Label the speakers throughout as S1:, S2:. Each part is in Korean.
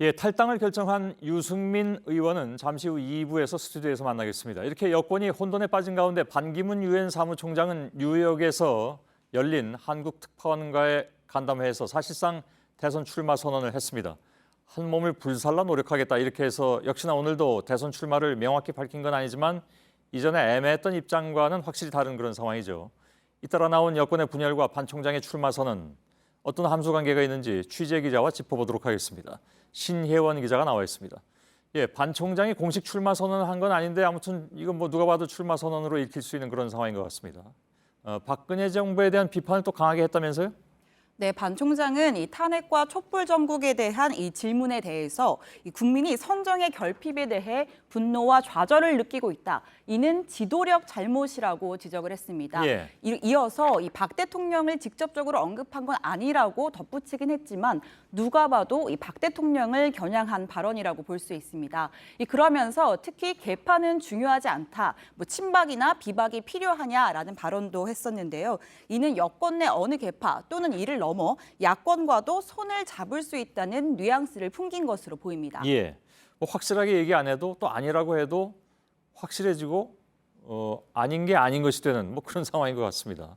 S1: 예, 탈당을 결정한 유승민 의원은 잠시 후 2부에서 스튜디오에서 만나겠습니다. 이렇게 여권이 혼돈에 빠진 가운데 반기문 유엔 사무총장은 뉴욕에서 열린 한국 특파원과의 간담회에서 사실상 대선 출마 선언을 했습니다. 한 몸을 불살라 노력하겠다 이렇게 해서 역시나 오늘도 대선 출마를 명확히 밝힌 건 아니지만 이전에 애매했던 입장과는 확실히 다른 그런 상황이죠. 잇따라 나온 여권의 분열과 반 총장의 출마 선언, 어떤 함수 관계가 있는지 취재 기자와 짚어보도록 하겠습니다. 신혜원 기자가 나와 있습니다. 예, 반 총장이 공식 출마 선언을 한 건 아닌데 아무튼 이건 뭐 누가 봐도 출마 선언으로 읽힐 수 있는 그런 상황인 것 같습니다. 박근혜 정부에 대한 비판을 또 강하게 했다면서요?
S2: 네, 반 총장은 이 탄핵과 촛불 정국에 대한 이 질문에 대해서 이 국민이 선정의 결핍에 대해 분노와 좌절을 느끼고 있다. 이는 지도력 잘못이라고 지적을 했습니다.
S1: 예.
S2: 이어서 이 박 대통령을 직접적으로 언급한 건 아니라고 덧붙이긴 했지만 누가 봐도 이 박 대통령을 겨냥한 발언이라고 볼 수 있습니다. 그러면서 특히 개파는 중요하지 않다. 뭐 친박이나 비박이 필요하냐라는 발언도 했었는데요. 이는 여권 내 어느 개파 또는 이를 넘어 야권과도 손을 잡을 수 있다는 뉘앙스를 풍긴 것으로 보입니다.
S1: 예, 뭐 확실하게 얘기 안 해도 또 아니라고 해도 확실해지고 아닌 게 아닌 것이 되는 뭐 그런 상황인 것 같습니다.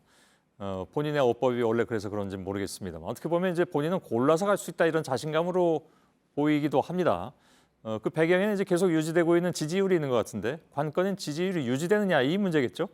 S1: 본인의 어법이 원래 그래서 그런지 모르겠습니다만 어떻게 보면 이제 본인은 골라서 갈 수 있다 이런 자신감으로 보이기도 합니다. 그 배경에는 이제 계속 유지되고 있는 지지율이 있는 것 같은데 관건은 지지율이 유지되느냐 이 문제겠죠?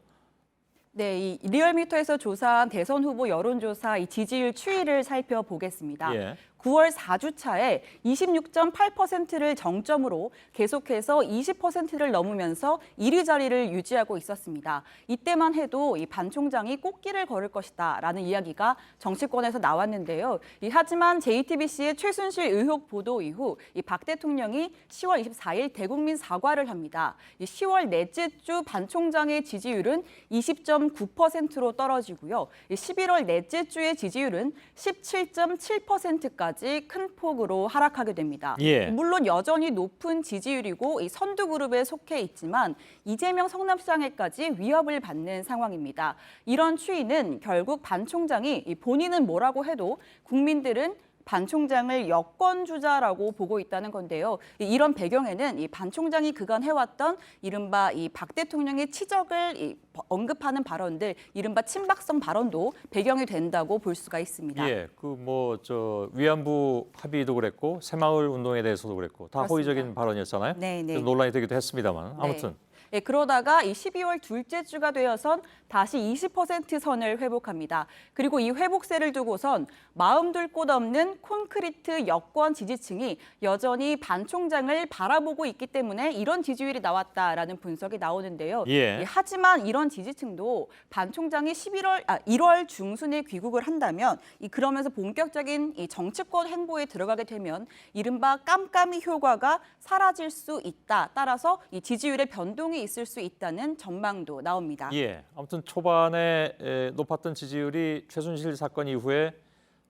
S2: 네, 이 리얼미터에서 조사한 대선 후보 여론조사 이 지지율 추이를 살펴보겠습니다.
S1: 예.
S2: 9월 4주차에 26.8%를 정점으로 계속해서 20%를 넘으면서 1위 자리를 유지하고 있었습니다. 이때만 해도 이 반 총장이 꽃길을 걸을 것이다라는 이야기가 정치권에서 나왔는데요. 하지만 JTBC의 최순실 의혹 보도 이후 이 박 대통령이 10월 24일 대국민 사과를 합니다. 10월 넷째 주 반 총장의 지지율은 20.9%로 떨어지고요. 11월 넷째 주의 지지율은 17.7%까지 큰 폭으로 하락하게 됩니다.
S1: 예.
S2: 물론 여전히 높은 지지율이고 이 선두 그룹에 속해 있지만 이재명 성남시장에까지 위협을 받는 상황입니다. 이런 추이는 결국 반 총장이 본인은 뭐라고 해도 국민들은 반 총장을 여권 주자라고 보고 있다는 건데요. 이런 배경에는 이 반 총장이 그간 해왔던 이른바 이 박 대통령의 치적을 언급하는 발언들, 이른바 친박성 발언도 배경이 된다고 볼 수가 있습니다.
S1: 예, 그 뭐 저 위안부 합의도 그랬고 새마을 운동에 대해서도 그랬고 다
S2: 그렇습니다.
S1: 호의적인 발언이었잖아요.
S2: 네, 네.
S1: 그래서 논란이 되기도 했습니다만 아무튼.
S2: 네. 예, 그러다가 이 12월 둘째 주가 되어선 다시 20% 선을 회복합니다. 그리고 이 회복세를 두고선 마음 둘 곳 없는 콘크리트 여권 지지층이 여전히 반 총장을 바라보고 있기 때문에 이런 지지율이 나왔다라는 분석이 나오는데요.
S1: 예.
S2: 하지만 이런 지지층도 반 총장이 1월 중순에 귀국을 한다면 그러면서 본격적인 이 정치권 행보에 들어가게 되면 이른바 깜깜이 효과가 사라질 수 있다. 따라서 이 지지율의 변동이 있을 수 있다는 전망도 나옵니다.
S1: 예, 아무튼 초반에 높았던 지지율이 최순실 사건 이후에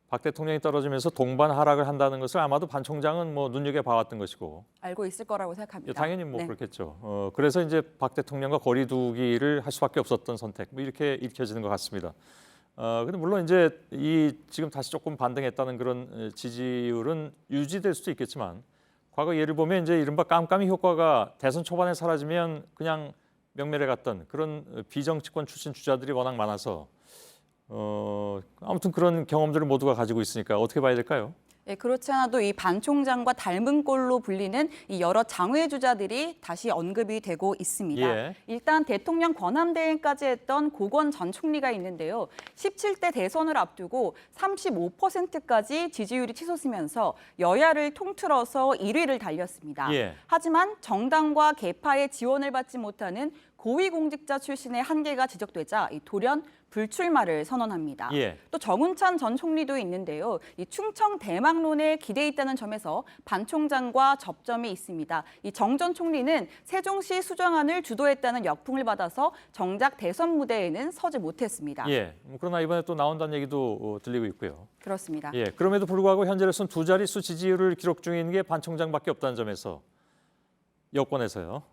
S1: 박 대통령이 떨어지면서 동반 하락을 한다는 것을 아마도 반 총장은 뭐 눈여겨 봐왔던 것이고
S2: 알고 있을 거라고 생각합니다.
S1: 당연히 뭐
S2: 네.
S1: 그렇겠죠. 그래서 이제 박 대통령과 거리두기를 할 수밖에 없었던 선택 뭐 이렇게 읽혀지는 것 같습니다. 근데 물론 이제 이 지금 다시 조금 반등했다는 그런 지지율은 유지될 수도 있겠지만 과거 예를 보면 이제 이른바 깜깜이 효과가 대선 초반에 사라지면 그냥 명멸해 갔던 그런 비정치권 출신 주자들이 워낙 많아서 아무튼 그런 경험들을 모두가 가지고 있으니까 어떻게 봐야 될까요?
S2: 네, 그렇지 않아도 이 반 총장과 닮은 꼴로 불리는 이 여러 장외 주자들이 다시 언급이 되고 있습니다.
S1: 예.
S2: 일단 대통령 권한대행까지 했던 고건 전 총리가 있는데요. 17대 대선을 앞두고 35%까지 지지율이 치솟으면서 여야를 통틀어서 1위를 달렸습니다.
S1: 예.
S2: 하지만 정당과 개파의 지원을 받지 못하는 고위공직자 출신의 한계가 지적되자 돌연 불출마를 선언합니다.
S1: 예.
S2: 또 정운찬 전 총리도 있는데요. 이 충청 대망론에 기대 있다는 점에서 반 총장과 접점이 있습니다. 이 정 전 총리는 세종시 수정안을 주도했다는 역풍을 받아서 정작 대선 무대에는 서지 못했습니다.
S1: 예. 그러나 이번에 또 나온다는 얘기도 들리고 있고요.
S2: 그렇습니다.
S1: 예. 그럼에도 불구하고 현재로서는 두 자릿수 지지율을 기록 중인 게 반 총장밖에 없다는 점에서 여권에서요.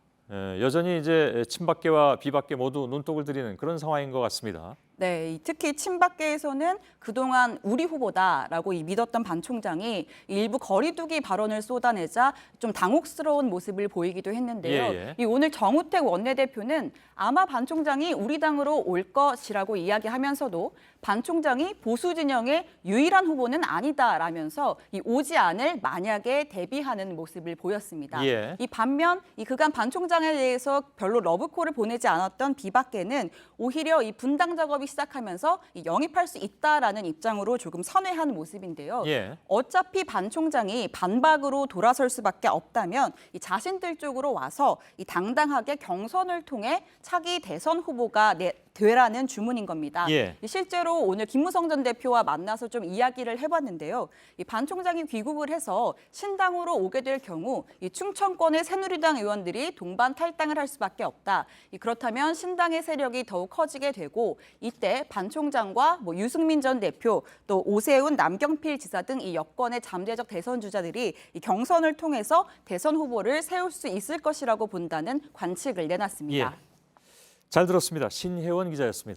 S1: 여전히 이제 친박계와 비박계 모두 눈독을 들이는 그런 상황인 것 같습니다.
S2: 네, 특히 친박계에서는 그동안 우리 후보다라고 믿었던 반 총장이 일부 거리두기 발언을 쏟아내자 좀 당혹스러운 모습을 보이기도 했는데요.
S1: 예.
S2: 이 오늘 정우택 원내대표는 아마 반 총장이 우리 당으로 올 것이라고 이야기하면서도 반 총장이 보수 진영의 유일한 후보는 아니다라면서 이 오지 않을 만약에 대비하는 모습을 보였습니다.
S1: 예.
S2: 이 반면 이 그간 반 총장에 대해서 별로 러브콜을 보내지 않았던 비박계는 오히려 이 분당 작업이 시작하면서 이 영입할 수 있다라는 입장으로 조금 선회한 모습인데요.
S1: 예.
S2: 어차피 반 총장이 반박으로 돌아설 수밖에 없다면 이 자신들 쪽으로 와서 이 당당하게 경선을 통해 차기 대선 후보가 되라는 주문인 겁니다.
S1: 예.
S2: 실제로 오늘 김무성 전 대표와 만나서 좀 이야기를 해봤는데요. 이 반 총장이 귀국을 해서 신당으로 오게 될 경우 이 충청권의 새누리당 의원들이 동반 탈당을 할 수밖에 없다. 그렇다면 신당의 세력이 더욱 커지게 되고 이때 반 총장과 유승민 전 대표 또 오세훈, 남경필 지사 등 이 여권의 잠재적 대선 주자들이 이 경선을 통해서 대선 후보를 세울 수 있을 것이라고 본다는 관측을 내놨습니다.
S1: 예. 잘 들었습니다. 신혜원 기자였습니다.